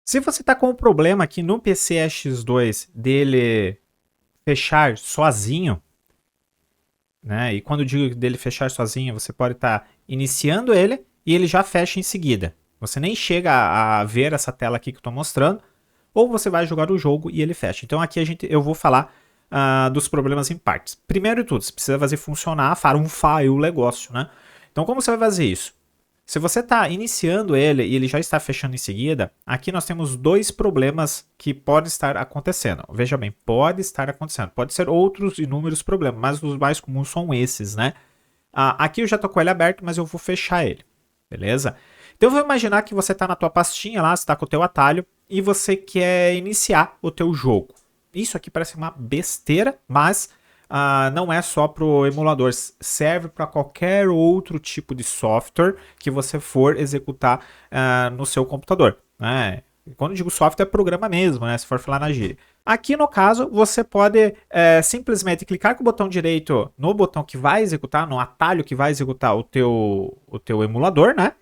Se você está com um problema aqui no PCE-X2 dele fechar sozinho, né? E quando eu digo dele fechar sozinho, você pode estar iniciando ele e ele já fecha em seguida. Você nem chega a ver essa tela aqui que eu estou mostrando, ou você vai jogar o jogo e ele fecha. Então aqui eu vou falar dos problemas em partes. Primeiro de tudo, você precisa fazer funcionar, farunfar o negócio, né? Então como você vai fazer isso? Se você está iniciando ele e ele já está fechando em seguida, aqui nós temos dois problemas que podem estar acontecendo. Veja bem, pode estar acontecendo. Pode ser outros inúmeros problemas, mas os mais comuns são esses, né? Aqui eu já estou com ele aberto, mas eu vou fechar ele, beleza? Então eu vou imaginar que você está na tua pastinha lá, você está com o teu atalho e você quer iniciar o teu jogo. Isso aqui parece uma besteira, mas não é só para o emulador, serve para qualquer outro tipo de software que você for executar no seu computador. Né? Quando eu digo software, é programa mesmo, né? Se for falar na gíria. Aqui no caso, você pode simplesmente clicar com o botão direito no botão que vai executar, no atalho que vai executar o teu emulador, né?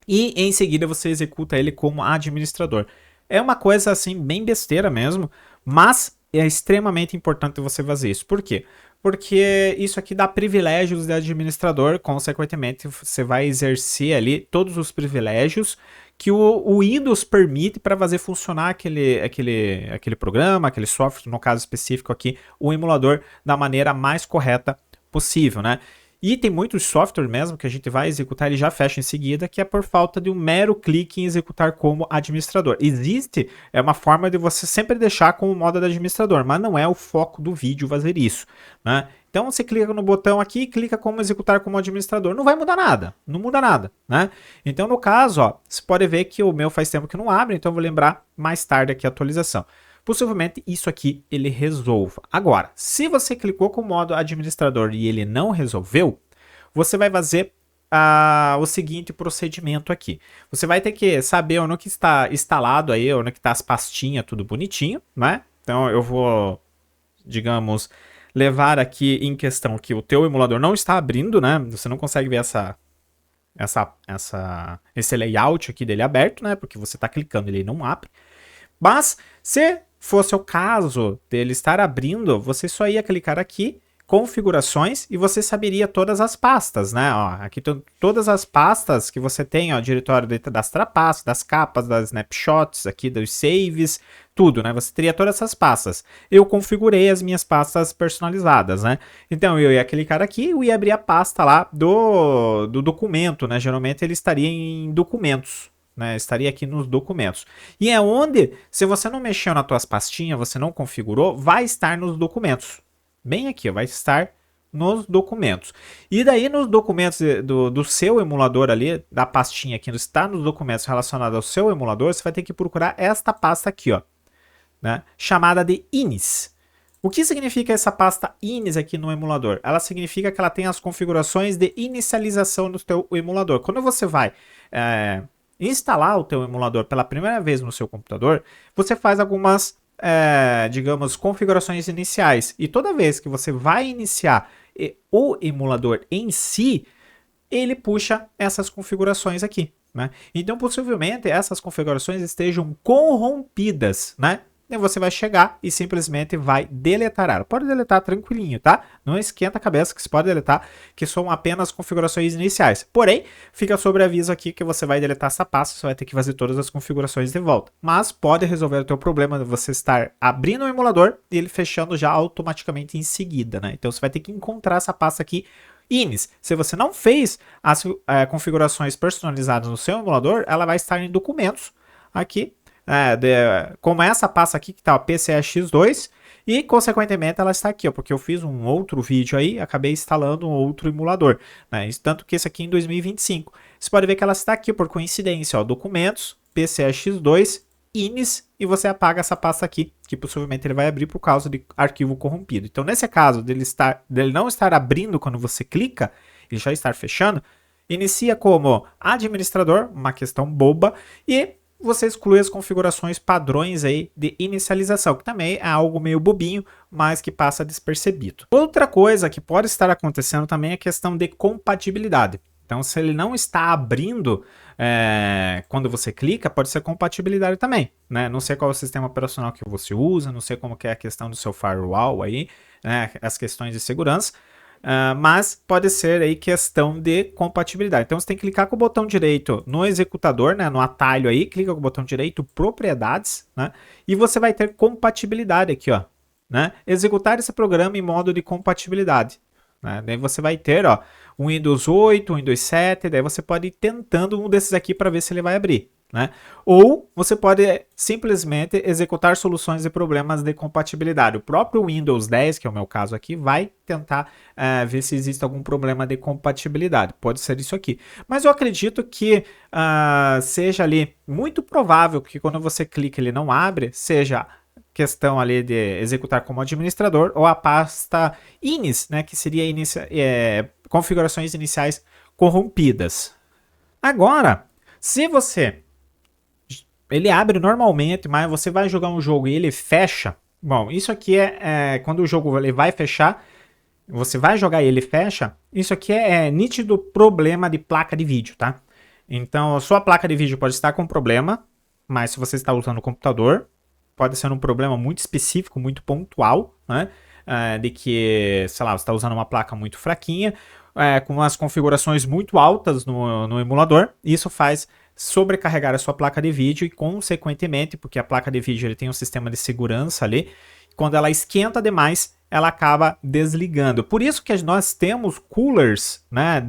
E em seguida você executa ele como administrador. É uma coisa assim bem besteira mesmo, mas é extremamente importante você fazer isso. Por quê? Porque isso aqui dá privilégios de administrador, consequentemente você vai exercer ali todos os privilégios que o Windows permite para fazer funcionar aquele programa, aquele software, no caso específico aqui, o emulador da maneira mais correta possível, né? E tem muitos softwares mesmo que a gente vai executar, ele já fecha em seguida, que é por falta de um mero clique em executar como administrador. Existe uma forma de você sempre deixar como modo de administrador, mas não é o foco do vídeo fazer isso, né? Então você clica no botão aqui e clica como executar como administrador. Não vai mudar nada, não muda nada, né? Então no caso, ó, você pode ver que o meu faz tempo que não abre, então eu vou lembrar mais tarde aqui a atualização. Possivelmente isso aqui ele resolva. Agora, se você clicou com o modo administrador e ele não resolveu, você vai fazer o seguinte procedimento aqui. Você vai ter que saber onde que está instalado aí, onde que está as pastinhas, tudo bonitinho, né? Então eu vou, digamos, levar aqui em questão que o teu emulador não está abrindo, né? Você não consegue ver esse layout aqui dele aberto, né? Porque você está clicando ele não abre. Mas se fosse o caso dele estar abrindo, você só ia clicar aqui, configurações, e você saberia todas as pastas, né? Ó, aqui estão todas as pastas que você tem, ó, diretório das trapaças, das capas, das snapshots, aqui dos saves, tudo, né? Você teria todas essas pastas. Eu configurei as minhas pastas personalizadas, né? Então eu ia clicar aqui e ia abrir a pasta lá do documento, né? Geralmente ele estaria em documentos. Né, estaria aqui nos documentos. E é onde, se você não mexeu nas tuas pastinhas, você não configurou, vai estar nos documentos. Bem aqui, ó, vai estar nos documentos. E daí nos documentos do seu emulador ali, da pastinha que está nos documentos relacionados ao seu emulador, você vai ter que procurar esta pasta aqui, ó, né, chamada de INIS. O que significa essa pasta INIS aqui no emulador? Ela significa que ela tem as configurações de inicialização do seu emulador. Quando você vai instalar o teu emulador pela primeira vez no seu computador, você faz algumas, digamos, configurações iniciais. E toda vez que você vai iniciar o emulador em si, ele puxa essas configurações aqui. Né? Então, possivelmente, essas configurações estejam corrompidas, né? E você vai chegar e simplesmente vai deletar ela. Pode deletar tranquilinho, tá? Não esquenta a cabeça que você pode deletar, que são apenas configurações iniciais. Porém, fica sobre aviso aqui que você vai deletar essa pasta, você vai ter que fazer todas as configurações de volta. Mas pode resolver o teu problema de você estar abrindo o emulador e ele fechando já automaticamente em seguida, né? Então você vai ter que encontrar essa pasta aqui, INIS. Se você não fez as configurações personalizadas no seu emulador, ela vai estar em documentos aqui, como essa pasta aqui que está o PCE-X2 e consequentemente ela está aqui, ó, porque eu fiz um outro vídeo aí, acabei instalando um outro emulador, né? Tanto que esse aqui em 2025. Você pode ver que ela está aqui por coincidência, ó, documentos, PCE-X2, INIS, e você apaga essa pasta aqui, que possivelmente ele vai abrir por causa de arquivo corrompido. Então nesse caso dele não estar abrindo quando você clica, ele já estar fechando, inicia como administrador, uma questão boba, e você exclui as configurações padrões aí de inicialização, que também é algo meio bobinho, mas que passa despercebido. Outra coisa que pode estar acontecendo também é a questão de compatibilidade. Então, se ele não está abrindo quando você clica, pode ser compatibilidade também, né? Não sei qual é o sistema operacional que você usa, não sei como que é a questão do seu firewall aí, né? As questões de segurança, mas pode ser aí questão de compatibilidade. Então, você tem que clicar com o botão direito no executador, né? No atalho aí, clica com o botão direito, propriedades, né? E você vai ter compatibilidade aqui, ó, né? Executar esse programa em modo de compatibilidade. Né? Daí você vai ter, ó, um Windows 8, um Windows 7, daí você pode ir tentando um desses aqui para ver se ele vai abrir. Né? Ou você pode simplesmente executar soluções e problemas de compatibilidade. O próprio Windows 10, que é o meu caso aqui, vai tentar ver se existe algum problema de compatibilidade. Pode ser isso aqui. Mas eu acredito que seja ali muito provável que quando você clica ele não abre, seja questão ali de executar como administrador ou a pasta inis, né, que seria configurações iniciais corrompidas. Agora, se ele abre normalmente, mas você vai jogar um jogo e ele fecha, bom, isso aqui quando o jogo ele vai fechar, você vai jogar e ele fecha, isso aqui é nítido problema de placa de vídeo, tá? Então, a sua placa de vídeo pode estar com problema, mas se você está usando o computador, pode ser um problema muito específico, muito pontual, né? De que, sei lá, você está usando uma placa muito fraquinha, com umas configurações muito altas no emulador, e isso faz sobrecarregar a sua placa de vídeo e, consequentemente, porque a placa de vídeo ele tem um sistema de segurança ali, quando ela esquenta demais, ela acaba desligando. Por isso que nós temos coolers, né,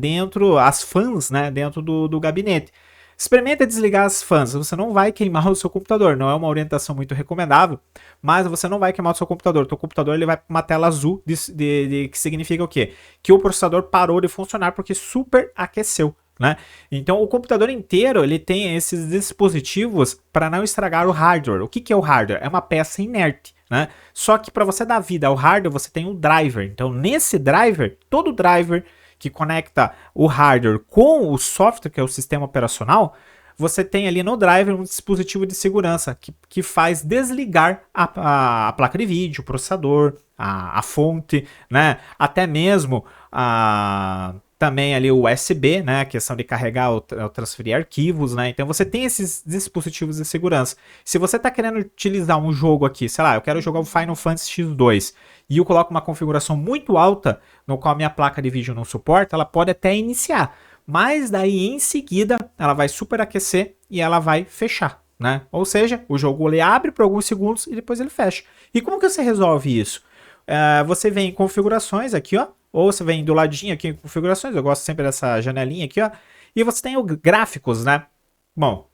as fãs, né, dentro do gabinete. Experimenta desligar as fãs, você não vai queimar o seu computador, não é uma orientação muito recomendável, mas você não vai queimar o seu computador. O seu computador ele vai para uma tela azul, que significa o quê? Que o processador parou de funcionar porque superaqueceu. Né? Então o computador inteiro ele tem esses dispositivos para não estragar o hardware. O que é o hardware? É uma peça inerte. Né? Só que para você dar vida ao hardware você tem um driver. Então nesse driver, todo driver que conecta o hardware com o software, que é o sistema operacional, você tem ali no driver um dispositivo de segurança que faz desligar a placa de vídeo, o processador, a fonte, né? Até mesmo também ali o USB, né, a questão de carregar ou transferir arquivos, né, então você tem esses dispositivos de segurança. Se você está querendo utilizar um jogo aqui, sei lá, eu quero jogar o Final Fantasy X2 e eu coloco uma configuração muito alta, no qual a minha placa de vídeo não suporta, ela pode até iniciar, mas daí em seguida ela vai superaquecer e ela vai fechar, né, ou seja, o jogo ele abre por alguns segundos e depois ele fecha. E como que você resolve isso? Você vem em configurações aqui, ó, ou você vem do ladinho aqui em configurações, eu gosto sempre dessa janelinha aqui, ó, e você tem o gráficos, né? Bom,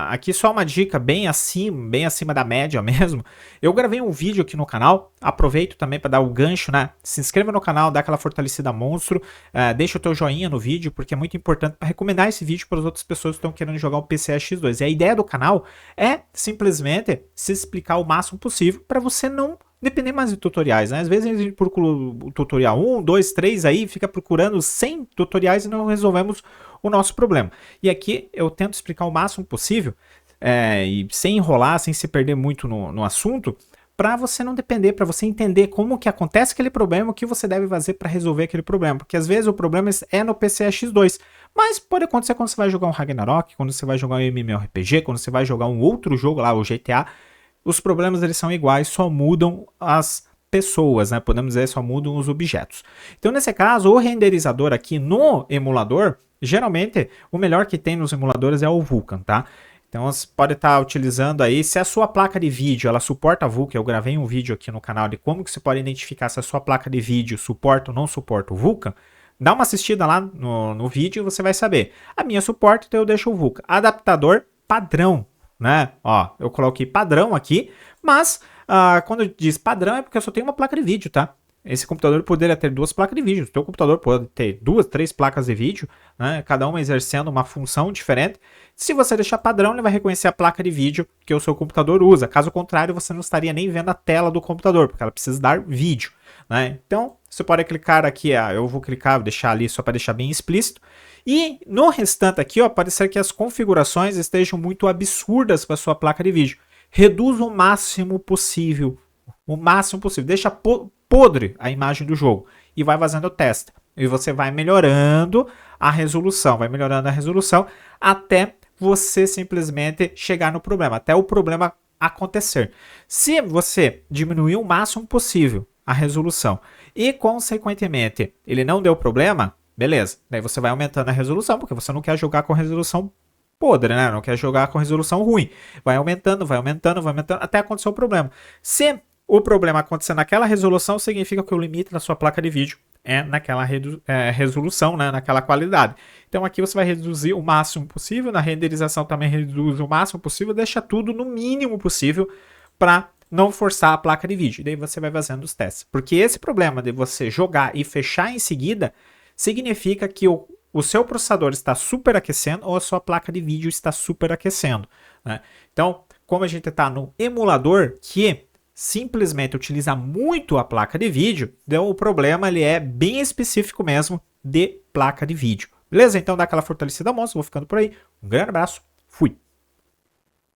aqui só uma dica bem acima da média mesmo. Eu gravei um vídeo aqui no canal, aproveito também para dar o gancho, né? Se inscreva no canal, dá aquela fortalecida monstro, deixa o teu joinha no vídeo, porque é muito importante para recomendar esse vídeo para as outras pessoas que estão querendo jogar o PCS X2. E a ideia do canal é simplesmente se explicar o máximo possível para você não depender mais de tutoriais, né? Às vezes a gente procura o tutorial 1, 2, 3 aí, fica procurando 100 tutoriais e não resolvemos o nosso problema. E aqui eu tento explicar o máximo possível, e sem enrolar, sem se perder muito no assunto, para você não depender, para você entender como que acontece aquele problema, o que você deve fazer para resolver aquele problema. Porque às vezes o problema é no PCS X2, mas pode acontecer quando você vai jogar um Ragnarok, quando você vai jogar um MMORPG, quando você vai jogar um outro jogo lá, o GTA. Os problemas eles são iguais, só mudam as pessoas, né? Podemos dizer, só mudam os objetos. Então, nesse caso, o renderizador aqui no emulador, geralmente, o melhor que tem nos emuladores é o Vulkan, tá? Então, você pode estar utilizando aí, se a sua placa de vídeo, ela suporta Vulkan, eu gravei um vídeo aqui no canal de como que você pode identificar se a sua placa de vídeo suporta ou não suporta o Vulkan, dá uma assistida lá no vídeo e você vai saber. A minha suporta, então eu deixo o Vulkan. Adaptador padrão. Né? Ó, eu coloquei padrão aqui, mas quando diz padrão é porque eu só tenho uma placa de vídeo, tá? Esse computador poderia ter duas placas de vídeo. O teu computador pode ter 2, 3 placas de vídeo, né? Cada uma exercendo uma função diferente. Se você deixar padrão, ele vai reconhecer a placa de vídeo que o seu computador usa. Caso contrário, você não estaria nem vendo a tela do computador, porque ela precisa dar vídeo, né? Então, você pode clicar aqui, eu vou clicar, vou deixar ali só para deixar bem explícito. E no restante aqui, ó, pode ser que as configurações estejam muito absurdas para sua placa de vídeo. Reduz o máximo possível. O máximo possível. Deixa podre a imagem do jogo. E vai fazendo o teste. E você vai melhorando a resolução, até você simplesmente chegar no problema, até o problema acontecer. Se você diminuir o máximo possível a resolução e, consequentemente, ele não deu problema, beleza. Daí você vai aumentando a resolução, porque você não quer jogar com resolução podre, né? Não quer jogar com resolução ruim. Vai aumentando, até acontecer o problema. Se o problema acontecer naquela resolução, significa que o limite da sua placa de vídeo é naquela resolução, né? Naquela qualidade. Então aqui você vai reduzir o máximo possível, na renderização também reduz o máximo possível, deixa tudo no mínimo possível para não forçar a placa de vídeo. E daí você vai fazendo os testes. Porque esse problema de você jogar e fechar em seguida significa que o seu processador está superaquecendo ou a sua placa de vídeo está superaquecendo, né? Então, como a gente está no emulador que simplesmente utiliza muito a placa de vídeo, então o problema ele é bem específico mesmo de placa de vídeo. Beleza? Então dá aquela fortalecida monstro, vou ficando por aí. Um grande abraço, fui!